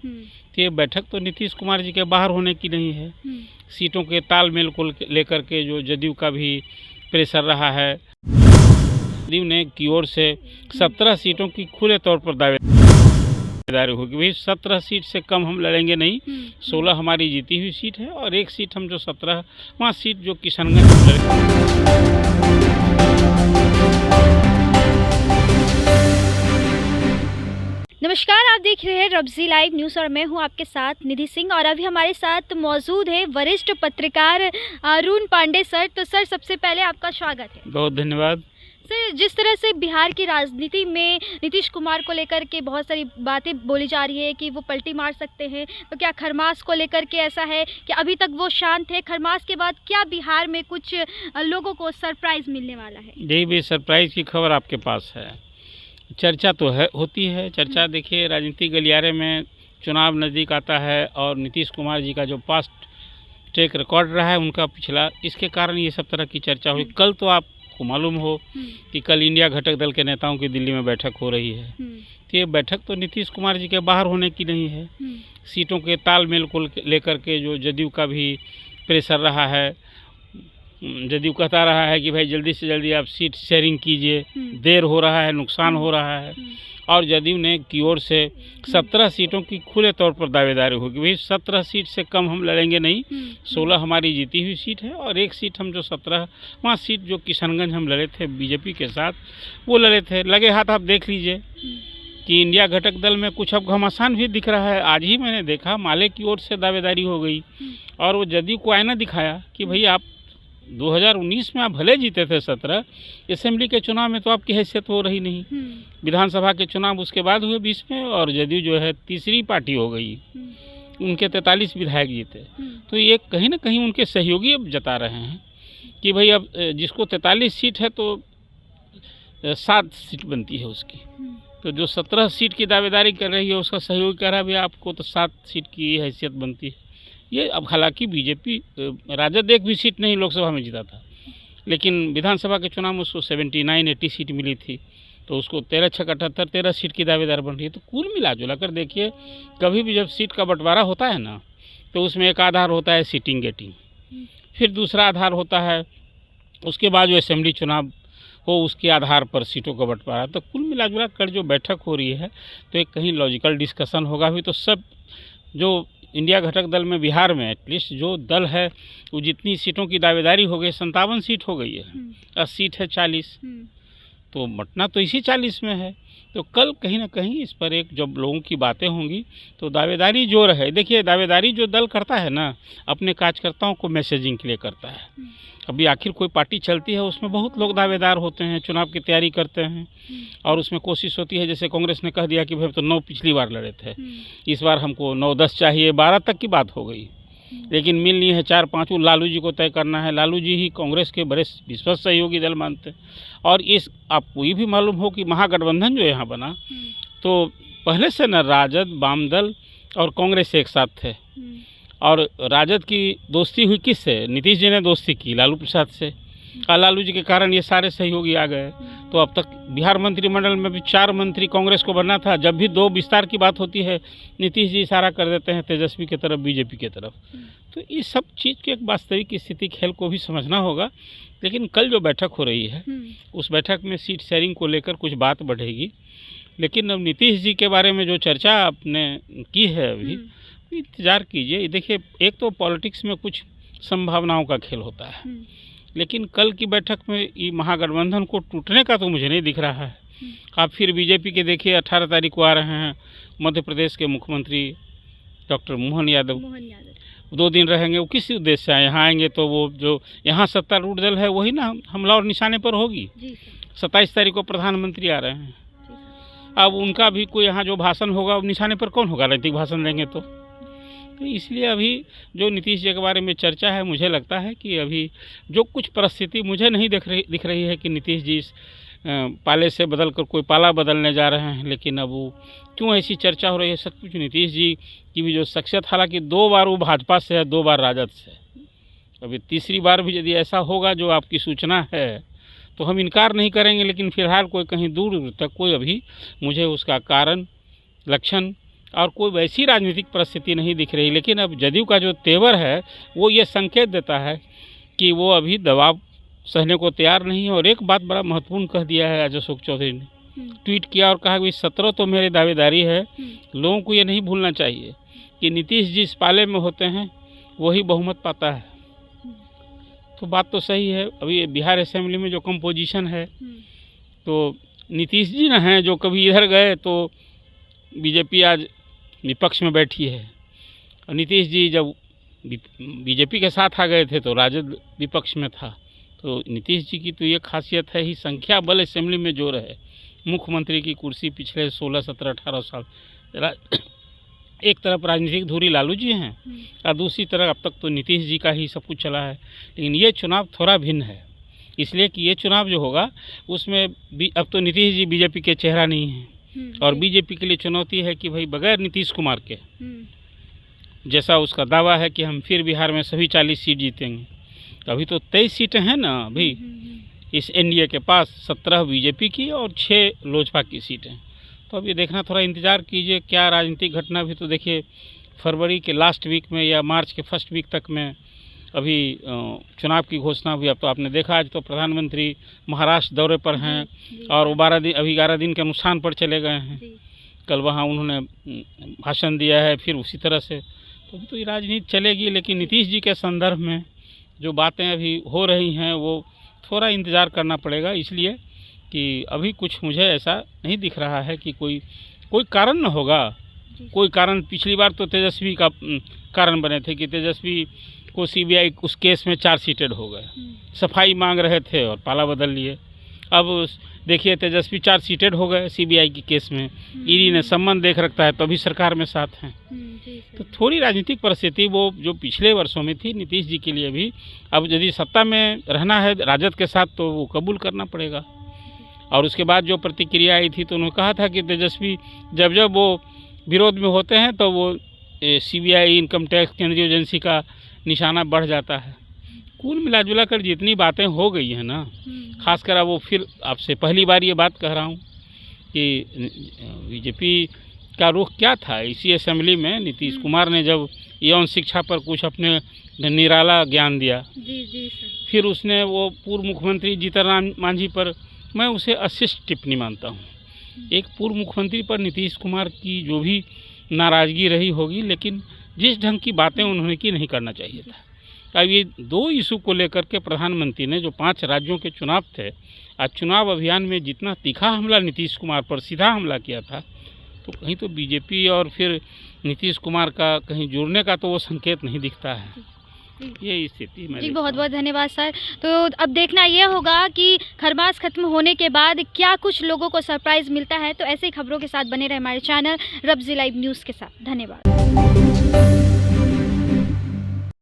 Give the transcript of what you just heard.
तो ये बैठक तो नीतीश कुमार जी के बाहर होने की नहीं है। सीटों के तालमेल को लेकर के जो जदयू का भी प्रेशर रहा है, जदयू ने की ओर से 17 सीटों की खुले तौर पर दावेदारी होगी। भाई 17 सीट से कम हम लड़ेंगे नहीं, 16 हमारी जीती हुई सीट है और एक सीट हम जो 17वां सीट जो किशनगंज में लड़ेंगे। नमस्कार, आप देख रहे हैं रब्जी लाइव न्यूज़ और मैं हूं आपके साथ निधि सिंह। और अभी हमारे साथ मौजूद है वरिष्ठ पत्रकार अरुण पांडे सर। तो सर, सबसे पहले आपका स्वागत है। बहुत धन्यवाद। सर, जिस तरह से बिहार की राजनीति में नीतीश कुमार को लेकर के बहुत सारी बातें बोली जा रही है कि वो पलटी मार सकते हैं, तो क्या खरमास को लेकर के ऐसा है कि अभी तक वो शांत है? खरमास के बाद क्या बिहार में कुछ लोगों को सरप्राइज मिलने वाला है? यही भी सरप्राइज की खबर आपके पास है। चर्चा तो है, होती है चर्चा। देखिए, राजनीतिक गलियारे में चुनाव नज़दीक आता है और नीतीश कुमार जी का जो पास्ट ट्रैक रिकॉर्ड रहा है उनका पिछला, इसके कारण ये सब तरह की चर्चा हुई। कल तो आपको मालूम हो कि कल इंडिया घटक दल के नेताओं की दिल्ली में बैठक हो रही है। तो ये बैठक तो नीतीश कुमार जी के बाहर होने की नहीं है। सीटों के तालमेल को लेकर के जो जदयू का भी प्रेशर रहा है, जदयू कहता रहा है कि भाई जल्दी से जल्दी आप सीट शेयरिंग कीजिए, देर हो रहा है, नुकसान हो रहा है। और जदयू ने की ओर से 17 सीटों की खुले तौर पर दावेदारी होगी। भाई 17 सीट से कम हम लड़ेंगे नहीं, 16 हमारी जीती हुई सीट है और एक सीट हम जो 17वां सीट जो किशनगंज हम लड़े थे बीजेपी के साथ, वो लड़े थे। लगे हाथ आप देख लीजिए कि इंडिया घटक दल में कुछ अब घमासान भी दिख रहा है। आज ही मैंने देखा माले की ओर से दावेदारी हो गई और वो जदयू को आईना दिखाया कि भाई आप 2019 में आप भले जीते थे 17, असेंबली के चुनाव में तो आपकी हैसियत हो रही नहीं। विधानसभा के चुनाव उसके बाद हुए 20 में और जदयू जो है तीसरी पार्टी हो गई, उनके 43 विधायक जीते। तो ये कहीं ना कहीं उनके सहयोगी अब जता रहे हैं कि भाई अब जिसको 43 सीट है तो 7 सीट बनती है उसकी। तो जो 17 सीट की दावेदारी कर रही है उसका सहयोगी कह रहा है भाई आपको तो 7 सीट की हैसियत बनती है। ये अब हालांकि बीजेपी राजद एक भी सीट नहीं लोकसभा में जीता था, लेकिन विधानसभा के चुनाव में उसको 79-80 सीट मिली थी, तो उसको 13-6-78-13 सीट की दावेदार बन रही है। तो कुल मिला जुला कर देखिए, कभी भी जब सीट का बंटवारा होता है ना, तो उसमें एक आधार होता है सीटिंग गेटिंग, फिर दूसरा आधार होता है उसके बाद जो असेंबली चुनाव हो उसके आधार पर सीटों का बंटवारा। तो कुल मिला जुला कर जो बैठक हो रही है तो एक कहीं लॉजिकल डिस्कशन होगा भी। तो सब जो इंडिया घटक दल में बिहार में एटलीस्ट जो दल है वो जितनी सीटों की दावेदारी हो गई, 57 सीट हो गई है, 10 सीट है 40, तो बंटना तो इसी 40 में है। तो कल कहीं ना कहीं इस पर एक जब लोगों की बातें होंगी तो दावेदारी जो रहे। देखिए, दावेदारी जो दल करता है ना, अपने कार्यकर्ताओं को मैसेजिंग के लिए करता है। अभी आखिर कोई पार्टी चलती है उसमें बहुत लोग दावेदार होते हैं, चुनाव की तैयारी करते हैं और उसमें कोशिश होती है। जैसे कांग्रेस ने कह दिया कि भाई तो 9 पिछली बार लड़े थे, इस बार हमको 9-10 चाहिए, 12 तक की बात हो गई, लेकिन मिल नहीं है 4-5। लालू जी को तय करना है, लालू जी ही कांग्रेस के बड़े विश्वस्त सहयोगी दल मानते हैं। और इस आपको ये भी मालूम हो कि महागठबंधन जो यहाँ बना, तो पहले से न राजद, वामदल और कांग्रेस एक साथ थे। और राजद की दोस्ती हुई किससे? नीतीश जी ने दोस्ती की लालू प्रसाद से, और लालू जी के कारण ये सारे सहयोगी आ गए। तो अब तक बिहार मंत्रिमंडल में भी 4 मंत्री कांग्रेस को बनना था। जब भी 2 विस्तार की बात होती है, नीतीश जी इशारा कर देते हैं तेजस्वी की तरफ, बीजेपी की तरफ। तो इस सब चीज़ की एक वास्तविक स्थिति खेल को भी समझना होगा। लेकिन कल जो बैठक हो रही है उस बैठक में सीट शेयरिंग को लेकर कुछ बात बढ़ेगी। लेकिन अब नीतीश जी के बारे में जो चर्चा आपने की है अभी, इंतज़ार कीजिए। देखिए, एक तो पॉलिटिक्स में कुछ संभावनाओं का खेल होता है, लेकिन कल की बैठक में ये महागठबंधन को टूटने का तो मुझे नहीं दिख रहा है। आप फिर बीजेपी के देखिए 18 तारीख को आ रहे हैं मध्य प्रदेश के मुख्यमंत्री डॉक्टर मोहन यादव, 2 दिन रहेंगे। वो किस उद्देश्य से यहाँ आएंगे? तो वो जो यहाँ सत्तारूढ़ दल है वही ना हमला और निशाने पर होगी। 27 तारीख को प्रधानमंत्री आ रहे हैं। अब उनका भी कोई यहाँ जो भाषण होगा वो निशाने पर कौन होगा? राजनीतिक भाषण देंगे तो इसलिए अभी जो नीतीश जी के बारे में चर्चा है, मुझे लगता है कि अभी जो कुछ परिस्थिति मुझे नहीं दिख रही है कि नीतीश जी पाले से बदल कर कोई पाला बदलने जा रहे हैं। लेकिन अब वो क्यों ऐसी चर्चा हो रही है? सब कुछ नीतीश जी की भी जो शख्सियत, हालांकि 2 बार वो भाजपा से है, 2 बार राजद से, अभी तीसरी बार भी यदि ऐसा होगा जो आपकी सूचना है तो हम इनकार नहीं करेंगे। लेकिन फिलहाल कोई कहीं दूर तक कोई अभी मुझे उसका कारण, लक्षण और कोई वैसी राजनीतिक परिस्थिति नहीं दिख रही। लेकिन अब जदयू का जो तेवर है वो ये संकेत देता है कि वो अभी दबाव सहने को तैयार नहीं है। और एक बात बड़ा महत्वपूर्ण कह दिया है आज अशोक चौधरी ने, ट्वीट किया और कहा कि 17 तो मेरी दावेदारी है। लोगों को ये नहीं भूलना चाहिए कि नीतीश जी इस पाले में होते हैं वही बहुमत पाता है। तो बात तो सही है। अभी बिहार असेंबली में जो कंपोजिशन है तो नीतीश जी न हैं जो कभी इधर गए तो बीजेपी आज विपक्ष में बैठी है, और नीतीश जी जब बीजेपी के साथ आ गए थे तो राजद विपक्ष में था। तो नीतीश जी की तो ये खासियत है ही संख्या बल असेंबली में जोर है। मुख्यमंत्री की कुर्सी पिछले 16, 17, 18 साल एक तरफ राजनीतिक धुरी लालू जी हैं और दूसरी तरफ अब तक तो नीतीश जी का ही सब कुछ चला है। लेकिन ये चुनाव थोड़ा भिन्न है, इसलिए कि ये चुनाव जो होगा उसमें अब तो नीतीश जी बीजेपी के चेहरा नहीं है और बीजेपी के लिए चुनौती है कि भाई बगैर नीतीश कुमार के, जैसा उसका दावा है कि हम फिर बिहार में सभी 40 सीट जीतेंगे। अभी तो 23 सीटें हैं ना अभी इस एनडीए के पास, 17 बीजेपी की और 6 लोजपा की सीटें। तो अब ये देखना, थोड़ा इंतज़ार कीजिए क्या राजनीतिक घटना। भी तो देखिए फरवरी के लास्ट वीक में या मार्च के फर्स्ट वीक तक में अभी चुनाव की घोषणा हुई। अब तो आपने देखा आज तो प्रधानमंत्री महाराष्ट्र दौरे पर हैं और वो 11 दिन के अनुष्ठान पर चले गए हैं। कल वहाँ उन्होंने भाषण दिया है। फिर उसी तरह से तो ये राजनीति चलेगी। लेकिन नीतीश जी के संदर्भ में जो बातें अभी हो रही हैं वो थोड़ा इंतज़ार करना पड़ेगा, इसलिए कि अभी कुछ मुझे ऐसा नहीं दिख रहा है कि कोई कारण न होगा। कोई कारण पिछली बार तो तेजस्वी का कारण बने थे कि तेजस्वी को सीबीआई उस केस में 4 सीटेड हो गए, सफाई मांग रहे थे और पाला बदल लिए। अब देखिए तेजस्वी 4 सीटेड हो गए सीबीआई के केस में, ईडी ने संबंध देख रखता है तो अभी सरकार में साथ हैं। तो थोड़ी राजनीतिक परिस्थिति वो जो पिछले वर्षों में थी नीतीश जी के लिए भी, अब यदि सत्ता में रहना है राजद के साथ तो वो कबूल करना पड़ेगा। और उसके बाद जो प्रतिक्रिया आई थी तो उन्होंने कहा था कि तेजस्वी जब वो विरोध में होते हैं तो वो सीबीआई, इनकम टैक्स, केंद्रीय एजेंसी का निशाना बढ़ जाता है। कुल मिला जुला कर जितनी बातें हो गई हैं ना, खासकर अब वो फिर आपसे पहली बार ये बात कह रहा हूँ कि बीजेपी का रुख क्या था। इसी असेंबली में नीतीश कुमार ने जब यौन शिक्षा पर कुछ अपने निराला ज्ञान दिया, जी सर। फिर उसने वो पूर्व मुख्यमंत्री जीतन राम मांझी पर, मैं उसे अशिष्ट टिप्पणी मानता हूँ। एक पूर्व मुख्यमंत्री पर नीतीश कुमार की जो भी नाराज़गी रही होगी, लेकिन जिस ढंग की बातें उन्होंने की नहीं करना चाहिए था। अब ये 2 इशू को लेकर के प्रधानमंत्री ने जो 5 राज्यों के चुनाव थे, आज चुनाव अभियान में जितना तीखा हमला नीतीश कुमार पर सीधा हमला किया था, तो कहीं तो बीजेपी और फिर नीतीश कुमार का कहीं जुड़ने का तो वो संकेत नहीं दिखता है। ये स्थिति में जी बहुत बहुत धन्यवाद सर। तो अब देखना ये होगा कि खरमास खत्म होने के बाद क्या कुछ लोगों को सरप्राइज मिलता है। तो ऐसे ही खबरों के साथ बने रहे हमारे चैनल रब्ज़ी लाइव न्यूज़ के साथ। धन्यवाद।